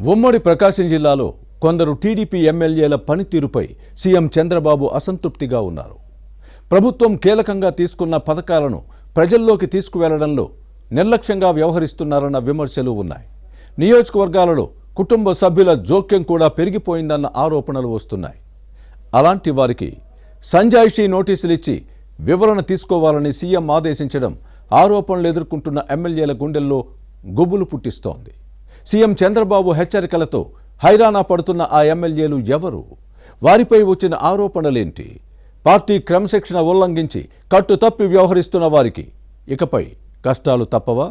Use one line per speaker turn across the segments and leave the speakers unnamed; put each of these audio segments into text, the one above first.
ఉమ్మడి ప్రకాశం జిల్లాలో కొందరు టీడీపీ ఎమ్మెల్యేల పనితీరుపై సీఎం చంద్రబాబు అసంతృప్తిగా ఉన్నారు. ప్రభుత్వం కీలకంగా తీసుకున్న పథకాలను ప్రజల్లోకి తీసుకువెళ్లడంలో నిర్లక్ష్యంగా వ్యవహరిస్తున్నారన్న విమర్శలు ఉన్నాయి. నియోజకవర్గాలలో కుటుంబ సభ్యుల జోక్యం కూడా పెరిగిపోయిందన్న ఆరోపణలు వస్తున్నాయి. అలాంటి వారికి సంజాయిషీ నోటీసులు ఇచ్చి వివరణ తీసుకోవాలని సీఎం ఆదేశించడం ఆరోపణలు ఎదుర్కొంటున్న ఎమ్మెల్యేల గుండెల్లో గుబులు పుట్టిస్తోంది. సీఎం చంద్రబాబు హెచ్చరికలతో హైరానా పడుతున్న ఆ ఎమ్మెల్యేలు ఎవరు? వారిపై వచ్చిన ఆరోపణలేంటి? పార్టీ క్రమశిక్షణ ఉల్లంఘించి కట్టు తప్పి వ్యవహరిస్తున్న వారికి ఇకపై కష్టాలు తప్పవా?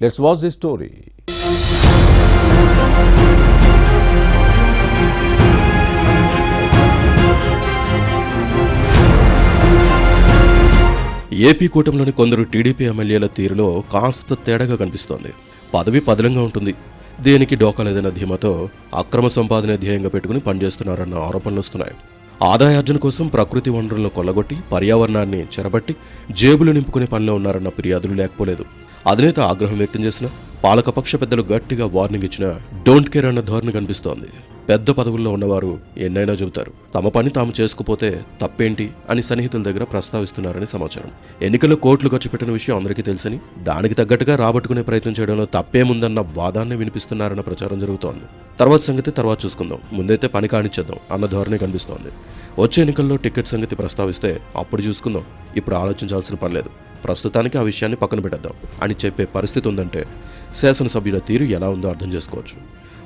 Let's watch the story.
AP కూటమిలోని కొందరు టీడీపీ ఎమ్మెల్యేల తీరులో కాస్త తేడాగా కనిపిస్తోంది. పదవి పదిలంగా ఉంటుంది, దేనికి డోకా లేదన్న ధీమాతో అక్రమ సంపాదన ధ్యేయంగా పెట్టుకుని పనిచేస్తున్నారన్న ఆరోపణలు వస్తున్నాయి. ఆదాయార్జన కోసం ప్రకృతి వనరులను కొల్లగొట్టి పర్యావరణాన్ని చెరబట్టి జేబులు నింపుకునే పనిలో ఉన్నారన్న ఫిర్యాదులు లేకపోలేదు. అధినేత ఆగ్రహం వ్యక్తం చేసిన పాలకపక్ష పెద్దలు గట్టిగా వార్నింగ్ ఇచ్చినా డోంట్ కేర్ అన్న ధోరణి కనిపిస్తోంది. పెద్ద పదవుల్లో ఉన్నవారు ఎన్నైనా చెబుతారు, తమ పని తాము చేసుకుపోతే తప్పేంటి అని సన్నిహితుల దగ్గర ప్రస్తావిస్తున్నారని సమాచారం. ఎన్నికల్లో కోట్లు ఖర్చు పెట్టిన విషయం అందరికీ తెలుసని దానికి తగ్గట్టుగా రాబట్టుకునే ప్రయత్నం చేయడంలో తప్పేముందన్న వాదాన్ని వినిపిస్తున్నారన్న ప్రచారం జరుగుతోంది. తర్వాత సంగతి తర్వాత చూసుకుందాం, ముందైతే పని కానిచ్చేద్దాం అన్న ధోరణి కనిపిస్తోంది. వచ్చే ఎన్నికల్లో టికెట్ సంగతి ప్రస్తావిస్తే అప్పుడు చూసుకుందాం, ఇప్పుడు ఆలోచించాల్సిన పని లేదు, ప్రస్తుతానికి ఆ విషయాన్ని పక్కన పెట్టేద్దాం అని చెప్పే పరిస్థితి ఉందంటే శాసనసభ్యుల తీరు ఎలా ఉందో అర్థం చేసుకోవచ్చు.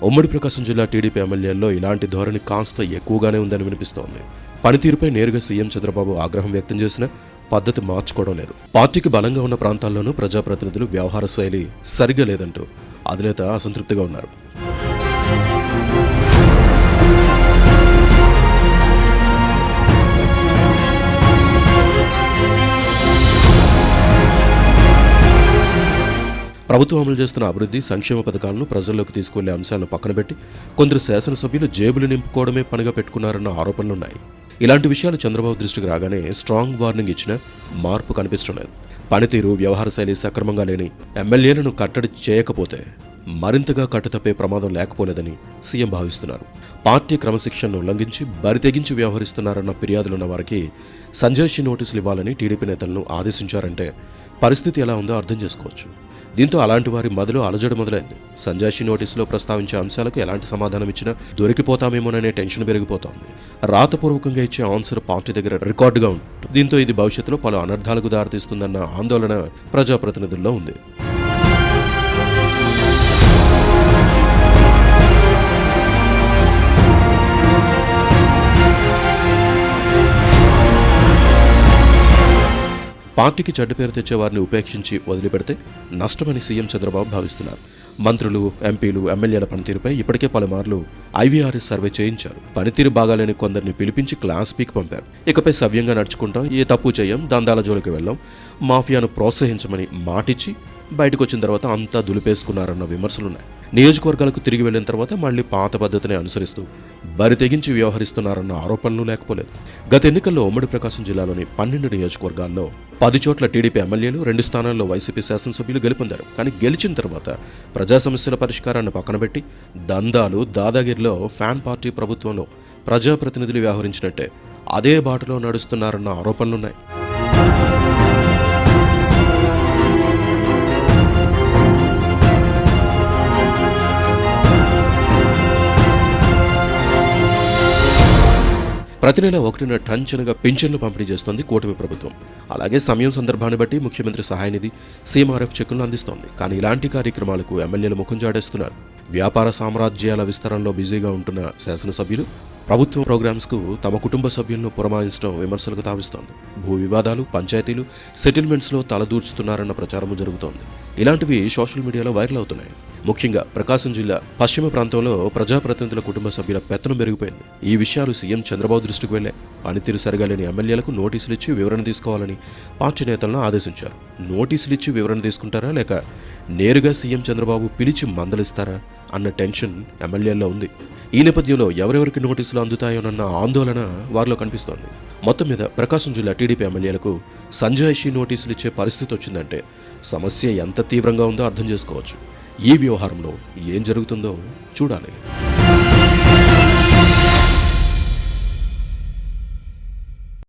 ఉమ్మడి ప్రకాశం జిల్లా టీడీపీ ఎమ్మెల్యేల్లో ఇలాంటి ధోరణి కాస్త ఎక్కువగానే ఉందని వినిపిస్తోంది. పనితీరుపై నేరుగా సీఎం చంద్రబాబు ఆగ్రహం వ్యక్తం చేసిన పద్ధతి మార్చుకోవడం లేదు. పార్టీకి బలంగా ఉన్న ప్రాంతాల్లోనూ ప్రజాప్రతినిధులు వ్యవహార శైలి సరిగా లేదంటూ అధినేత అసంతృప్తిగా ఉన్నారు. ప్రభుత్వం అమలు చేస్తున్న అభివృద్ధి సంక్షేమ పథకాలను ప్రజల్లోకి తీసుకువెళ్లే అంశాలను పక్కనబెట్టి కొందరు శాసనసభ్యులు జేబులు నింపుకోవడమే పనిగా పెట్టుకున్నారన్న ఆరోపణలున్నాయి. ఇలాంటి విషయాలు చంద్రబాబు దృష్టికి రాగానే స్ట్రాంగ్ వార్నింగ్ ఇచ్చినా మార్పు కనిపించడం లేదు. పనితీరు వ్యవహార శైలి సక్రమంగా లేని ఎమ్మెల్యేలను కట్టడి చేయకపోతే మరింతగా కట్టుతప్పే ప్రమాదం లేకపోలేదని సీఎం భావిస్తున్నారు. పార్టీ క్రమశిక్షణను ఉల్లంఘించి బరితెగించి వ్యవహరిస్తున్నారన్న ఫిర్యాదులున్న వారికి సంజాయిషీ నోటీసులు ఇవ్వాలని టీడీపీ నేతలను ఆదేశించారంటే పరిస్థితి ఎలా ఉందో అర్థం చేసుకోవచ్చు. దీంతో అలాంటి వారి మదిలో అలజడి మొదలైంది. సంజాయిషీ నోటీసులో ప్రస్తావించే అంశాలకు ఎలాంటి సమాధానం ఇచ్చినా దొరికిపోతామేమోననే టెన్షన్ పెరిగిపోతోంది. రాతపూర్వకంగా ఇచ్చే ఆన్సర్ పార్టీ దగ్గర రికార్డుగా ఉంటుంది. దీంతో ఇది భవిష్యత్తులో పలు అనర్థాలకు దారితీస్తుందన్న ఆందోళన ప్రజాప్రతినిధుల్లో ఉంది. పార్టీకి చెడ్డ పేరు తెచ్చే వారిని ఉపేక్షించి వదిలిపెడితే నష్టమని సీఎం చంద్రబాబు భావిస్తున్నారు. మంత్రులు, ఎంపీలు, ఎమ్మెల్యేల పనితీరుపై ఇప్పటికే పలుమార్లు ఐవీఆర్ఎస్ సర్వే చేయించారు. పనితీరు బాగాలేని కొందరిని పిలిపించి క్లాస్ పీక్ పంపారు. ఇకపై సవ్యంగా నడుచుకుంటాం, ఏ తప్పు చేయం, దందాల జోలికి వెళ్ళాం, మాఫియాను ప్రోత్సహించమని మాటిచ్చి బయటకు వచ్చిన తర్వాత అంతా దులిపేసుకున్నారన్న విమర్శలున్నాయి. నియోజకవర్గాలకు తిరిగి వెళ్లిన తర్వాత మళ్లీ పాత పద్ధతిని అనుసరిస్తూ బరి తెగించి వ్యవహరిస్తున్నారన్న ఆరోపణలు లేకపోలేదు. గత ఎన్నికల్లో ఉమ్మడి ప్రకాశం జిల్లాలోని 12 నియోజకవర్గాల్లో 10 చోట్ల టీడీపీ ఎమ్మెల్యేలు, 2 స్థానాల్లో వైసీపీ శాసనసభ్యులు గెలుపొందారు. కానీ గెలిచిన తర్వాత ప్రజా సమస్యల పరిష్కారాన్ని పక్కనబెట్టి దందాలు, దాదాగిరిలో ఫ్యాన్ పార్టీ ప్రభుత్వంలో ప్రజాప్రతినిధులు వ్యవహరించినట్టే అదే బాటలో నడుస్తున్నారన్న ఆరోపణలున్నాయి. ప్రతి నెల 1 టన్నుగా పింఛన్లు పంపిణీ చేస్తోంది కూటమి ప్రభుత్వం. అలాగే సమయం సందర్భాన్ని బట్టి ముఖ్యమంత్రి సహాయ నిధి, సీఎంఆర్ఎఫ్ చెక్కులను అందిస్తోంది. కానీ ఇలాంటి కార్యక్రమాలకు ఎమ్మెల్యేలు ముఖం చాటేస్తున్నారు. వ్యాపార సామ్రాజ్యాల విస్తరణలో బిజీగా ఉంటున్న శాసనసభ్యులు ప్రభుత్వం ప్రోగ్రామ్స్కు తమ కుటుంబ సభ్యులను పురమాయించడం విమర్శలకు తావిస్తోంది. భూ వివాదాలు, పంచాయతీలు, సెటిల్మెంట్స్లో తలదూర్చుతున్నారన్న ప్రచారము జరుగుతోంది. ఇలాంటివి సోషల్ మీడియాలో వైరల్ అవుతున్నాయి. ముఖ్యంగా ప్రకాశం జిల్లా పశ్చిమ ప్రాంతంలో ప్రజాప్రతినిధుల కుటుంబ సభ్యుల పెత్తనం పెరిగిపోయింది. ఈ విషయాలు సీఎం చంద్రబాబు దృష్టికి వెళ్లే పనితీరు సరిగా లేని ఎమ్మెల్యేలకు నోటీసులు ఇచ్చి వివరణ తీసుకోవాలని పార్టీ నేతలను ఆదేశించారు. నోటీసులు ఇచ్చి వివరణ తీసుకుంటారా, లేక నేరుగా సీఎం చంద్రబాబు పిలిచి మందలిస్తారా అన్న టెన్షన్ ఎమ్మెల్యేల్లో ఉంది. ఈ నేపథ్యంలో ఎవరెవరికి నోటీసులు అందుతాయోనన్న ఆందోళన వారిలో కనిపిస్తోంది. మొత్తం మీద ప్రకాశం జిల్లా టీడీపీ ఎమ్మెల్యేలకు సంజాయిషీ నోటీసులు ఇచ్చే పరిస్థితి వచ్చిందంటే సమస్య ఎంత తీవ్రంగా ఉందో అర్థం చేసుకోవచ్చు. ఈ వ్యవహారంలో ఏం జరుగుతుందో చూడాలి.